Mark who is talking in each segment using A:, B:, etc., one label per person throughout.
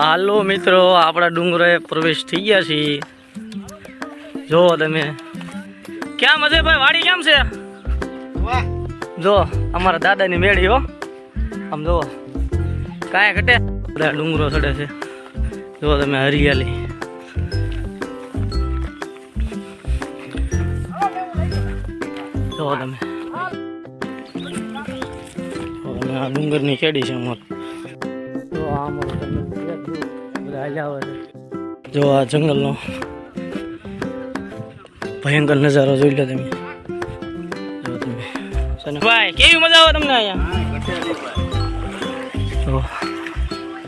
A: હાલો મિત્રો, આપણા ડુંગરાએ પ્રવેશ થઈ ગયા છીએ. જો તમે કેમ હશે ભાઈ, વાડી કેમ છે? જો અમારા દાદાની મેળી હો, આમ જો કાંઈ ઘટે, બધા ડુંગરો ચડે છે. જો તમે હરિયાળી, જો તમે આ ડુંગરની ખેડી છે અમારે. જો આ અમારું બધા હાલ્યા આવે છે. જો આ જંગલનો ભયંકર નજારો જોઈ લો તમે. જો તમે ભાઈ કેવી મજા આવે તમને અહીંયા? જો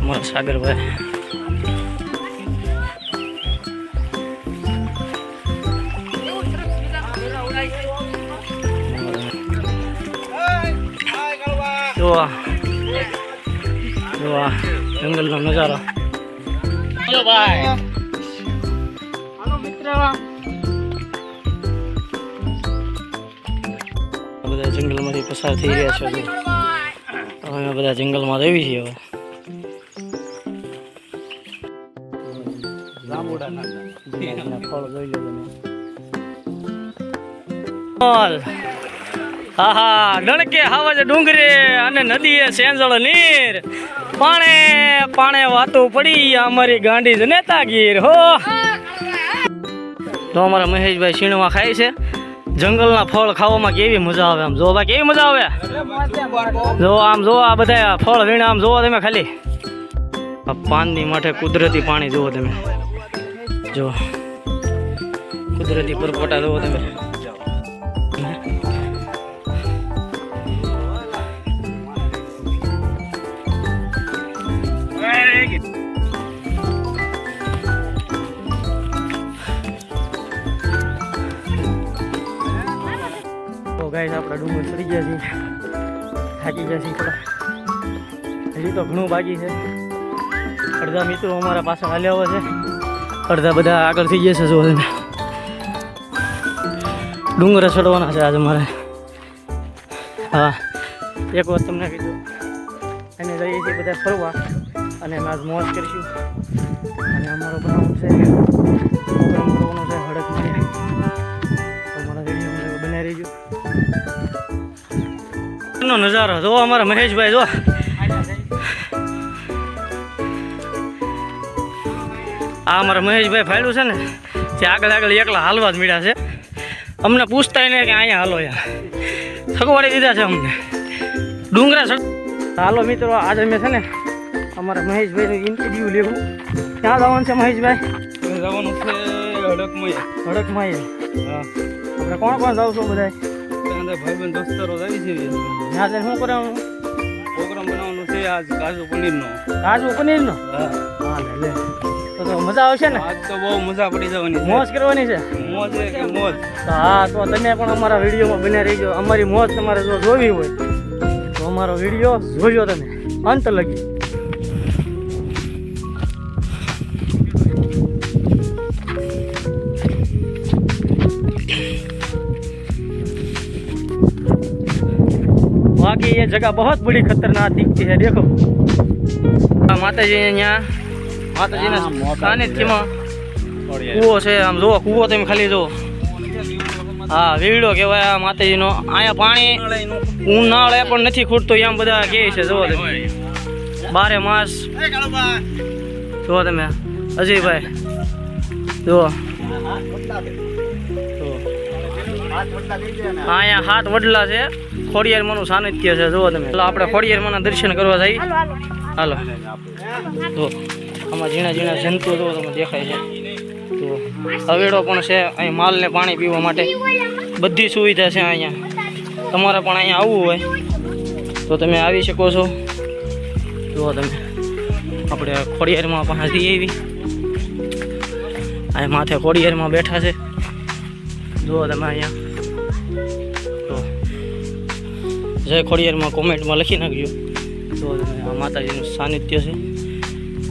A: અમારા સાગરભાઈ. જો આ જંગલનો નજારો. જો ભાઈ હાલો મિત્ર, બધા જંગલમાંથી પસાર થઈ રહ્યા છે. અમે બધા જંગલમાં રહેવી છીએ હવે. ફળ જોઈ લો તમે. હા ડણકે હાવજ ડુંગરે અને નદીએ સેંજળ નીર, પાણે પાણે વાતો પડી અમારી ગાંડી જ નેતાગીર હો. તો અમારા મહેશભાઈ શીણવા ખાય છે. જંગલના ફળ ખાવામાં કેવી મજા આવે. આમ જો ભાઈ કેવી મજા આવે. જો આમ જો આ બધા ફળ વીણા આમ જોવો તમે ખાલી. આ પાનની માથે કુદરતી પાણી જુઓ તમે. જો કુદરતી પરપોટા જુઓ તમે. ગાઈસ આપણા ડુંગર ચડી ગયા છીએ, થાકી ગયા છીએ થોડા. હજી તો ઘણું બાકી છે. અડધા મિત્રો અમારા પાસે હાલ્યા હોય છે, અડધા બધા આગળ થઈ ગયા છે. જો ડુંગરે ચડવાના છે આજે મારે. હા એક વાત તમને કીધું, એને જઈએ છીએ બધા ફરવા અને અમે આજ મોજ કરીશું. અને અમારો બનાવવાનું છે પ્રોગ્રામ કરવાનો છે હડકમાં. અમારા વિડીયો બનાવી રહીજો. નો નજારો જો અમારા મહેશભાઈ. જો આ અમારા મહેશભાઈ ફાયલું છે ને, તે આગળ આગળ એકલા હાલવા જ મળ્યા છે. અમને પૂછતા ને કે અહીંયા હાલો યાર, થકવાડી દીધા છે અમને ડુંગરા ચડ. હાલો મિત્રો, આજે મેં છે ને અમારા મહેશભાઈનું ઇન્ટરવ્યુ લેવું. ક્યાં જવાનું છે મહેશભાઈ?
B: જવાનું છે હડકમાં.
A: હડકમાં? હા. આપણે કોણ કોણ જાવ છો બધા?
B: ભાઈબંધ દોસ્તારો આવી છે.
A: ત્યાં જઈને શું કરવાનું?
B: પ્રોગ્રામ બનાવવાનું છે આજ કાજુ પનીરનો.
A: કાજુ પનીરનો? હા લે તો મજા આવશે ને?
B: આજ તો બહુ મજા પડી જવાની.
A: મોજ કરવાની છે.
B: મોજ કે મોજ.
A: હા તો તમે પણ અમારા વિડીયોમાં બન્યા રહીજો. અમારી મોજ તમારે જો જોવી હોય તો અમારો વિડીયો જોજો તમે અંત લગી. बाकी ये जगह बहुत बड़ी खतरनाक दिखती है. देखो माता जी यहाँ, माता जी ना सानिध्यમાં કૂવો છે. આમ જુઓ કૂવો તમે ખાલી જુઓ. હા વીડો કહેવાય આ માતાજીનો. અહીંયા પાણી ઉનાળે પણ નથી ખૂટતું એમ બધા કહે છે. જુઓ તમે 12 માસ. જુઓ તમે અજયભાઈ, જુઓ અહીંયા 7 વડલા છે. ખોડિયારમાંનું સાનિધ્ય છે. જુઓ તમે. આપણે ખોડિયારમાંના દર્શન કરવા જઈએ. હાલો જો આમાં ઝીણા ઝીણા જંતુ જો તમે દેખાય છે. તો હવેડો પણ છે અહીં માલને પાણી પીવા માટે. બધી સુવિધા છે અહીંયા. તમારે પણ અહીંયા આવવું હોય તો તમે આવી શકો છો. જુઓ તમે આપણે ખોડિયારમાં પહોંચી આવી. અહીં માથે ખોડિયારમાં બેઠા છે. જુઓ તમે અહીંયા તો જય ખોડિયારમાં કોમેન્ટમાં લખી નાખજો. જુઓ તમે આ માતાજીનું સાનિધ્ય છે.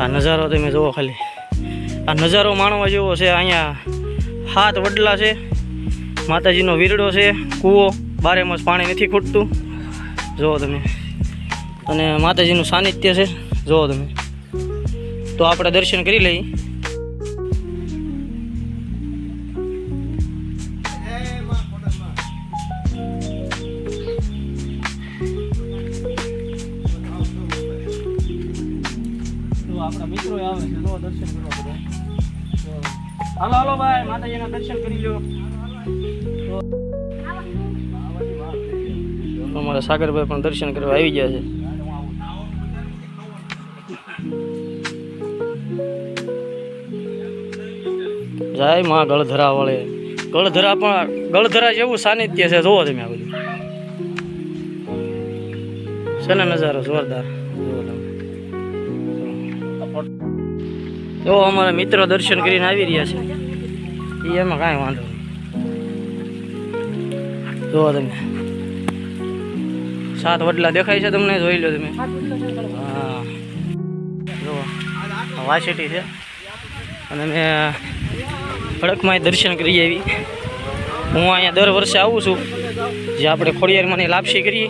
A: આ નજારો તમે જુઓ ખાલી. આ નજારો માણવા જેવો છે. અહીંયા 7 વડલા છે. માતાજીનો વીરડો છે. કૂવો 12 માસ પાણી નથી ખૂટતું. જુઓ તમે. અને માતાજીનું સાનિધ્ય છે. જુઓ તમે તો આપણે દર્શન કરી લઈએ. આપણા મિત્રો આવે છે તો દર્શન કરવા બધા. હાલો હાલો ભાઈ, માતાજીના દર્શન કરી લો. તો અમારા સાગરભાઈ પણ દર્શન કરવા આવી ગયા છે. જય માં ગળધરા વળે. ગળધરા પણ ગળધરા જેવું સાનિધ્ય છે. જોવો તમે આ બધું છે ને, નજારો જોરદાર. જો અમારા મિત્રો દર્શન કરીને આવી રહ્યા છે. એમાં કાંઈ વાંધો નહીં. જોવો તમે 7 વડલા દેખાય છે તમને, જોઈ લો તમે. હા જો વાસેટી છે અને મેં ખડકમાં દર્શન કરી આવી. હું અહીંયા દર વર્ષે આવું છું. જે આપણે ખોડિયારમાંની લાપસી કરીએ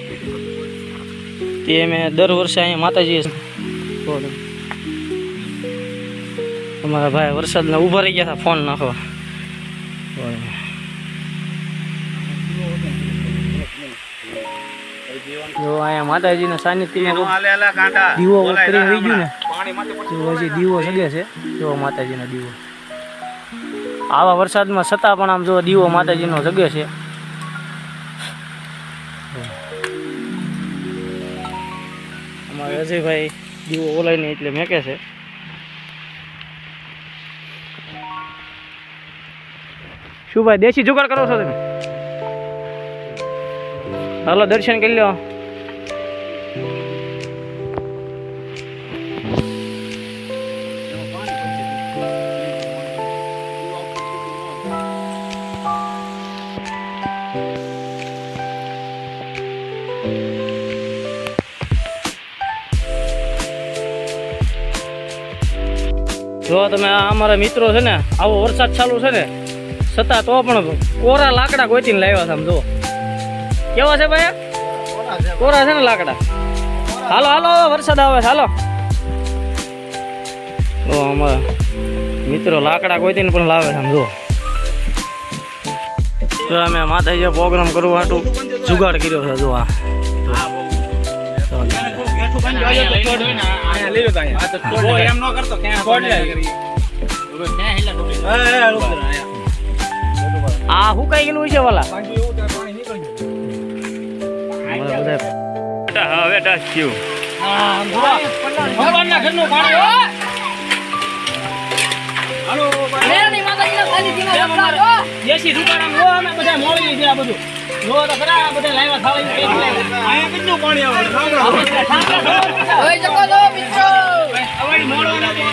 A: તે મેં દર વર્ષે અહીંયા માતાજી. અમારા ભાઈ વરસાદના ઊભા રહી ગયા હતા ફોન નાખવા. જો અહીંયા માતાજીના સાનિધ્યમાં દીવો ઉતરી રહી ગયું ને, તો હજી દીવો સગે છે. જો માતાજીનો દીવો આવા વરસાદમાં છતાં પણ આમ જો દીવો માતાજીનો જગે છે. અમારે અજયભાઈ દીવો ઓલાઈને એટલે મેકે છે. શું ભાઈ દેશી જુગાડ કરો છો તમે? હાલો દર્શન કરી લો. જો તમે આ અમારા મિત્રો છે ને, આવો વરસાદ ચાલુ છે ને છતાં તો પણ કોરા લાકડા ગોતીને લાવ્યા છે. આમ જો કેવા છે ભાઈ, કોરા છે ને લાકડા. હાલો હાલો વરસાદ આવે છે, હાલો. તો અમારા મિત્રો લાકડા ગોતીને પણ લાવે છે. આમ જો તો અમે માતાજી પ્રોગ્રામ કરવા હાટું જુગાડ કર્યો છે. જો આ આ હું કઈ ગયેલું છે વાલા. દેશી દુકાન અમે બધા મોડી છે. આ બધું જો તો ખરા બધા લાવ્યા ખાવા. અહીંયા કેટલું પાણી આવે. ઓય જકો લો મિત્રો અવાડી મોડવાના તો.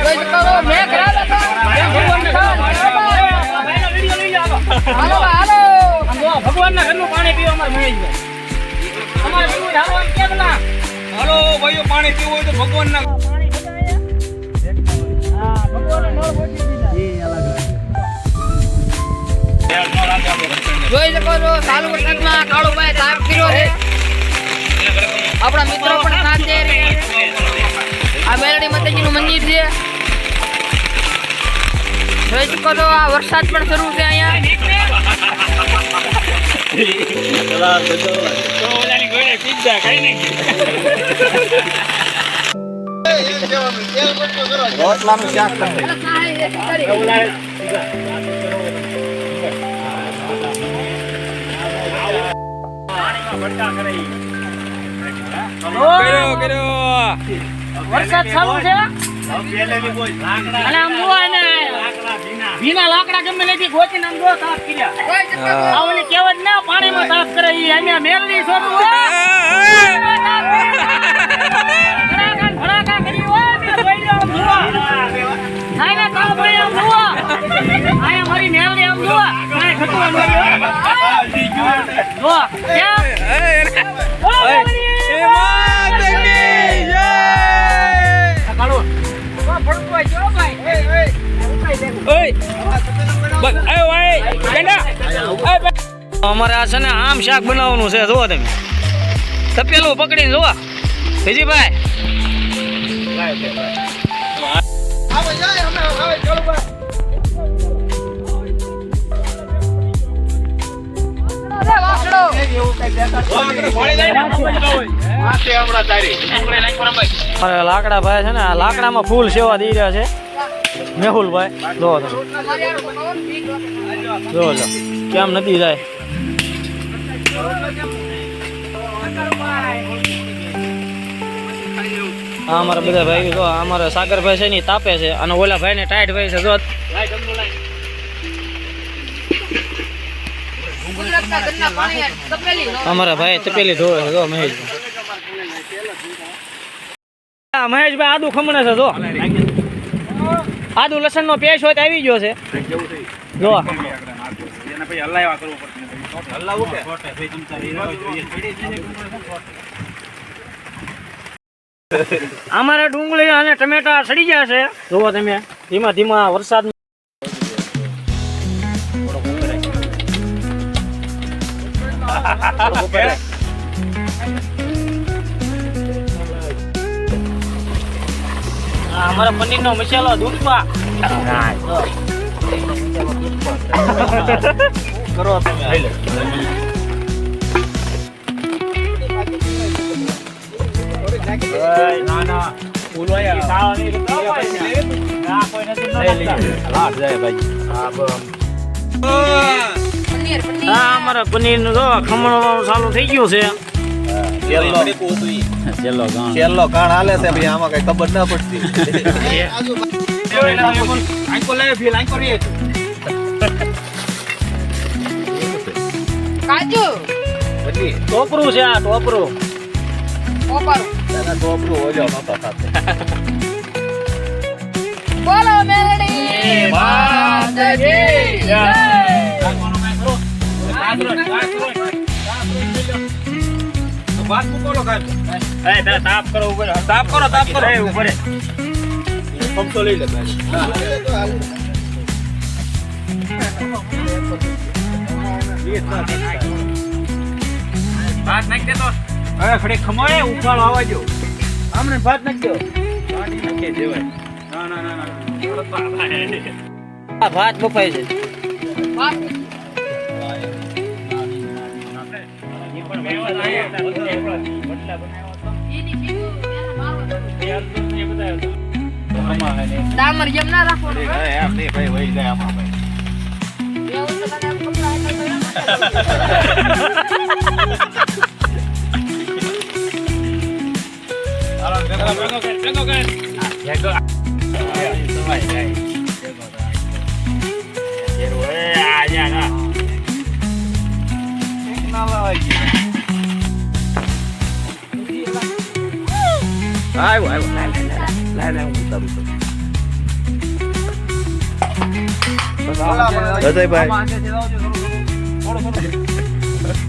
A: ઓય જકો લો મે કરા લો તો વિડિયો લઈ જાવ. હાલો હાલો ભગવાનના ઘરનું પાણી પીવા અમાર મળી જાય. અમારે પીવું હાલો આમ કેમ ના.
B: હાલો ભાઈઓ, પાણી પીવું હોય તો ભગવાનના
A: પાણી ખજાયા. હા ભગવાનનો નોર બોટી દીધા. એ અલગ જોઈ શકો છો ચાલુ વરસાદમાં કાળુભાઈ સાફ કર્યો છે. આપણા મિત્રો પણ સાથે આ મેલડી માતાજીનું મંદિર છે. જોઈ શકો છો આ વરસાદ પણ શરૂ છે અહીંયા.
B: રોટલાનું શાક વરસાદ ચાલુ છે અને આમ જોવા ને ભીના લાકડા ગમે નથી ગોતીને આમ જો સાફ કર્યા. આ ઓલી કહેવત ના પાણીમાં સાફ કરે ઈ અહીંયા મેલડી છોડું ભડાકા કરી હોય મે જોઈ લો આમ જોવા. આયા કામ ભાઈ આમ જોવા. આયા મારી મેલડી આમ જોવા. કાઈ ખટવાનું જો અમારે આ છે ને આમ શાક બનાવવાનું છે. જુઓ તમે
A: તપેલું પકડીને જોવા વિજયભાઈ. અરે લાકડા ભાઈ છે ને આ લાકડામાં ફૂલ સેવા દઈ રહ્યા છે મેહુલભાઈ. જો તમે જો કેમ નથી જાય. આ અમારા બધા ભાઈ જો અમારા સાગરભાઈ છે ને ઈ તાપે છે અને ઓલા ભાઈ ને ટાઈટ ભાઈ છે જો અમારા ભાઈ તપેલી ધોવે છે જો મહેશભાઈ. મહેશભાઈ આદુ ખમણે છે જો આદુ લસણ નો પેસ્ટ હોય તો આવી ગયો છે જો. અમારે ડુંગળી અને ટમેટા સડી ગયા છે જોવો તમે ધીમા ધીમા વરસાદ. અમારા પનીર નો મસાલો દૂધપા કરો તમે. અમારા પનીર નું જો ખમણ ચાલુ થઈ ગયું છે.
C: છેલ્લો કાણ હાલે છે ભાઈ, આમાં કઈ ખબર ના પડતી.
D: કાજુ
A: ટોપરું છે આ ટોપરું.
C: ટોપરું ઓજો નતો સાથે.
D: બોલો મેલડી માત કી જય.
B: તાપ કરો ઉપર, તાપ કરો ઉપર.
C: પંપો લઈ લે ભાઈ.
B: ભાત નાખી દેતો. હવે ખડે ખમોય ઉપાડો આવવા જો. આમને ભાત નાખી દો. પાણી નાખી દેવાય. ના.
A: ભાત બફાય છે.
D: ડામર જેમ ના રાખો
C: એમ નહીં ભાઈ, વહી જાય આમાં ભાઈ.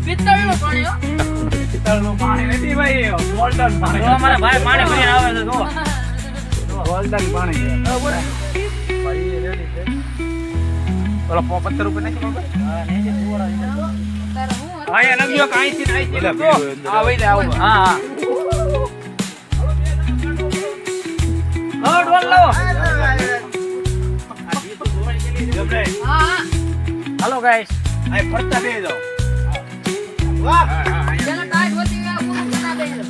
D: પિત્તળનું પાણી હો.
B: પાણી નથી ભાઈ, ગોલ્ડન પાણી.
A: જો અમારા ભાઈ પાણી ભરીને આવે છે જો.
B: ગોલ્ડન પાણી છે. ઓલા 75 રૂપિયા નાખી બાબા. આયા નગિયો કાઈ થી નાઈ થી નગિયો. આ વઈ દે આવો.
A: હા હા લોટ વળ લો.
D: હા
A: હાલો ગાઈસ.
B: આ ફરતા બે જાઓ.
D: જેને ટાઈટ હોતી હોય પૂરું બના દેજો.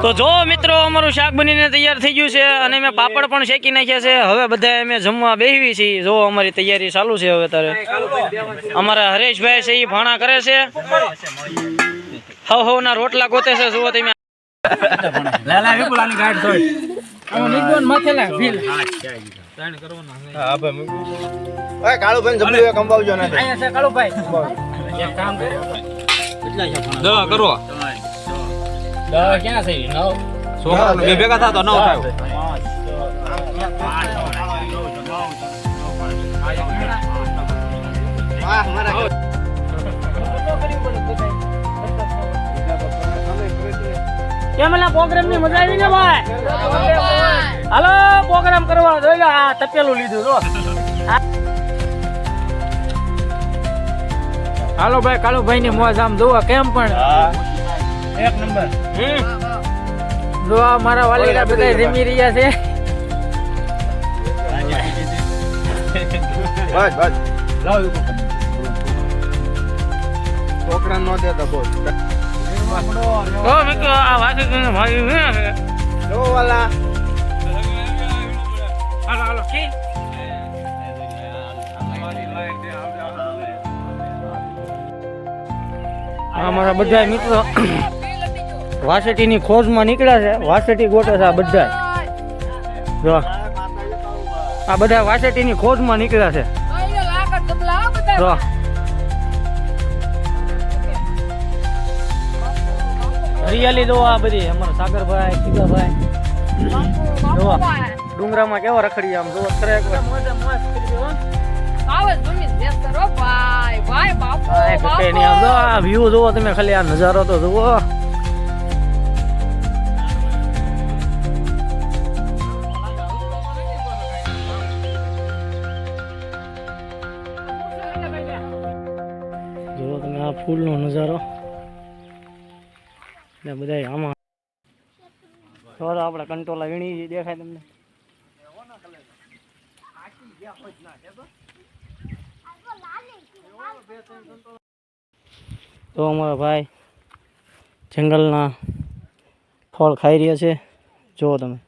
D: તો જો મિત્રો અમારું શાક બનીને તૈયાર થઈ ગયું છે અને મેં પાપડ પણ શેકી નાખ્યા છે. હવે બધા અમે જમવા બેહવી છીએ. જો અમારી તૈયારી ચાલુ છે. હવે તારે અમારા હરેશભાઈ છે એ ભાણા કરે છે. હવ ના રોટલા ગોતે છે. જુઓ તમે.
B: લાલા વિપુલાની ગાડ સોય. આમાં નિગોન માથે લા ફીલ.
C: હા ભાઈ. ઓય કાળુભાઈ જબલું એક અંબાવજો ના.
B: આયા છે કાળુભાઈ. એક કામ કરો. કેટલા છે ભાણા? 10 કરો. 10 ક્યાં છે? 9. છોકરા બે ભેગા થા તો 9 થાય.
C: વાહ મારા.
A: કેમ એલા પ્રોગ્રામ ની મજા આવી ને ભાઈ?
B: હાલો પ્રોગ્રામ કરવા જોઈ લો આ તપેલું લીધું જો
D: હાલો ભાઈ કાળુભાઈ ની મોજ આમ જોવા કેમ પણ
C: એક નંબર
D: જો આ મારા વાલીડા બધા જમી રહ્યા છે
C: બસ બસ લાવ છોકરા નો દેતા બોલ
D: ઓ મિત્રો આ વાત ભાઈ છે
C: જો વાલા
D: હાલો હાલો કી અમારા બધા મિત્રો વાસેટીની ખોજમાં નીકળ્યા છે વાસેટી ગોટે છે આ બધા જો આ બધા વાસેટીની ખોજમાં નીકળ્યા છે જો હરિયાળી જો આ બધી અમારા સાગરભાઈ સીતાભાઈ જો ડુંગરામાં કેવા રખડી આમ જો ખરે એકવાર આ વ્યૂ જોવો તમે ખાલી આ નજારો તો જુઓ જુઓ તમે આ ફૂલનો નજારો ને બધા આમાં તો આપણે કંટોલા વીણી દેખાય તમને તો અમારા ભાઈ જંગલના ફળ ખાઈ રહ્યા છે જુઓ તમે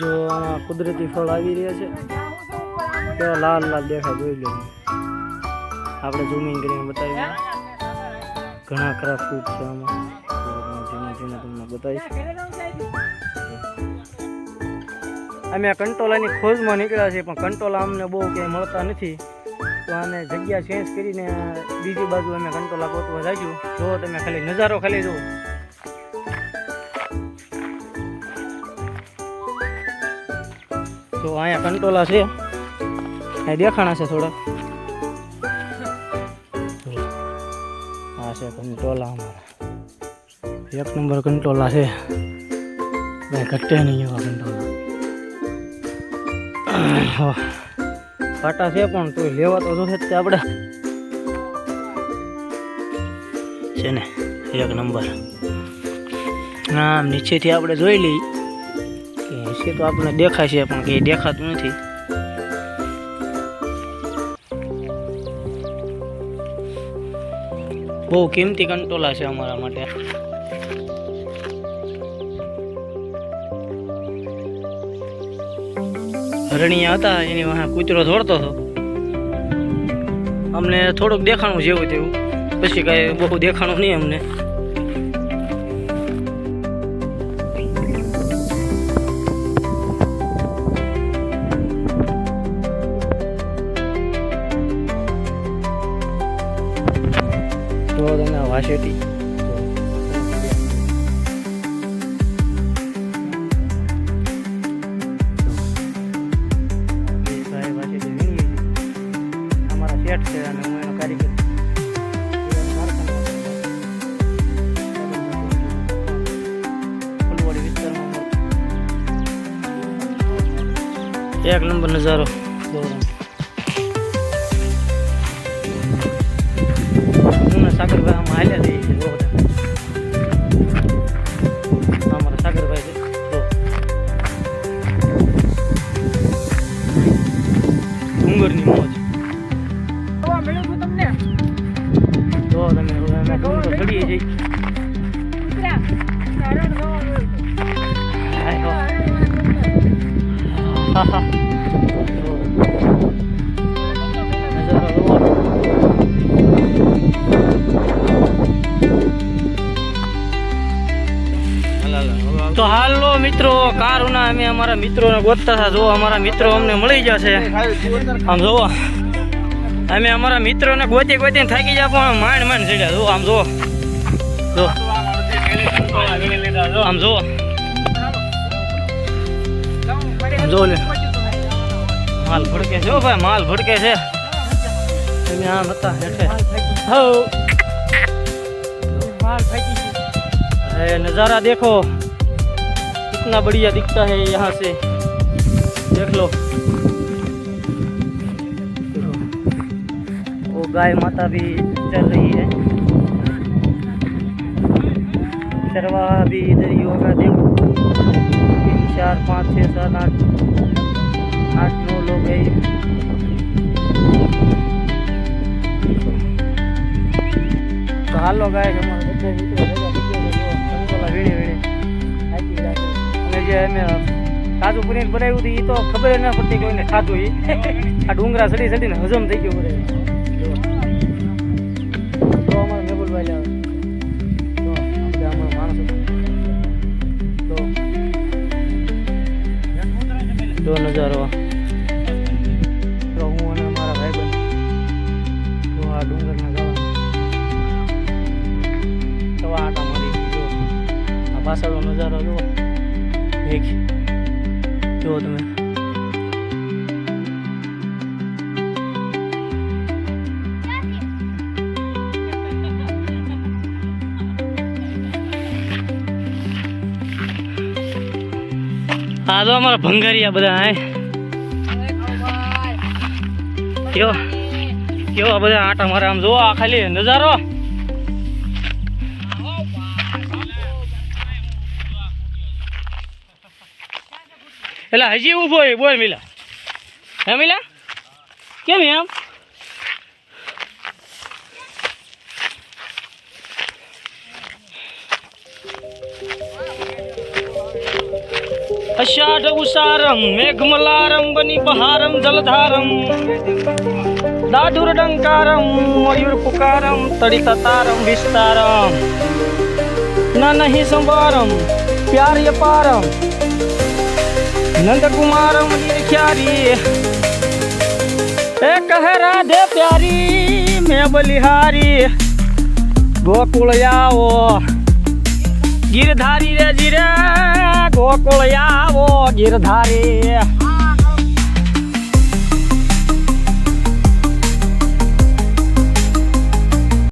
D: જો આમાં કુદરતી ફળ આવી રહ્યા છે કેવા લાલ લાલ દેખાય જોઈ લો આપણે ઝૂમિંગ કરીને બતાવીએ ઘણા ખરા ફ્રૂટ છે આમાં ઝીણા ઝીણા તમને બતાવીશ અમે આ કંટોલાની ખોજમાં નીકળ્યા છીએ પણ કંટોલા અમને બહુ ક્યાંય મળતા નથી તો આને જગ્યા ચેન્જ કરીને બીજી બાજુ અમે કંટોલા ગોતવા જઈશું જુઓ તમે ખાલી નજારો ખાલી જુઓ તો અહીંયા કંટોલા છે અહીં દેખાણા છે થોડા આ છે કંટોલા અમારા એક નંબર કંટોલા છે કંઈ ઘટે નહીં એવા કંટોલા કાંટા છે પણ તો લેવા તો જોશે જ આપણે છે ને એક નંબર આમ નીચેથી આપણે જોઈ લઈએ છે તો આપણને દેખાય છે પણ કંઈ દેખાતું નથી બહુ કિંમતી કંટોલા છે અમારા માટે હરણિયા હતા એની વાહ કૂતરો દોડતો હતો અમને થોડુંક દેખાણું જેવું તેવું પછી કાંઈ બહુ દેખાણું નહીં અમને તો તમે વાસેટી અમારા શેઠ છે અને હું એનો કારીગર ફૂલવાડી વિસ્તારમાં એક નંબર નજારો સાગરભાઈ આમાં હાલ્યા જઈએ છીએ જો અમારા સાગરભાઈ છે ડુંગરની મોજ જો તમે અમે ડુંગર ચડીએ છીએ તો હાલો મિત્રો કારુના અમે અમારા મિત્રોને ગોતતા હતા જો અમારા મિત્રો અમને મળી જશે આમ જોવો
A: અમે અમારા મિત્રોને ગોતી ગોતીને થાકી ગયા પણ માંડ માંડ ચડ્યા. જો આમ જો આમ જો જો લે માલ ભડકે છે. ઓ ભાઈ માલ ભડકે છે. તમે આમ હતા હેઠે હો नज़ारा देखो कितना बढ़िया दिखता है यहाँ से. देख लो वो गाय माता भी चल रही है. चरवाहा भी इधर ही होगा. देखो 3 4 5 6 7 8 9 लोग है. तो हालो गाय हमारे बच्चे અને જે અમે કાજુ પનીર બનાવ્યું હતું એ તો ખબર ના પડતી કોઈને ખાધું. એ આ ડુંગરા સડી સડીને હજમ થઈ ગયું બધે. તો અમારે મેબુલભાઈ આવે તો આપણે અમારા માણસો તો નજારો તો હું અને અમારા ભાઈબંધ તો આ ડુંગરના ગાવા આટા મારી જો આ પાછળનો નજારો જુઓ. જો તમે આ તો અમારા ભંગારિયા બધા હે કેવો કેવા બધા આટા મારે. આમ જો આ ખાલી નજારો. એટલે હજી ઊભો હોય બોલ મિલા. હે મિલા કેમ એમ? અષાઢ ઉષારમ મેઘમલારમ બની બહારમ જલધારમ દાઢુર ડંકારમ મયુર પુકારમ તડિતતારમ વિસ્તારમ ન નહીં સંવારમ પ્યાર્ય પારમ नंद कुमारम ख्यारी ए कह राधे प्यारी मैं बलिहारी गोकुल आओ गिरधारी रे जीरे गोकुल आओ गिरधारी.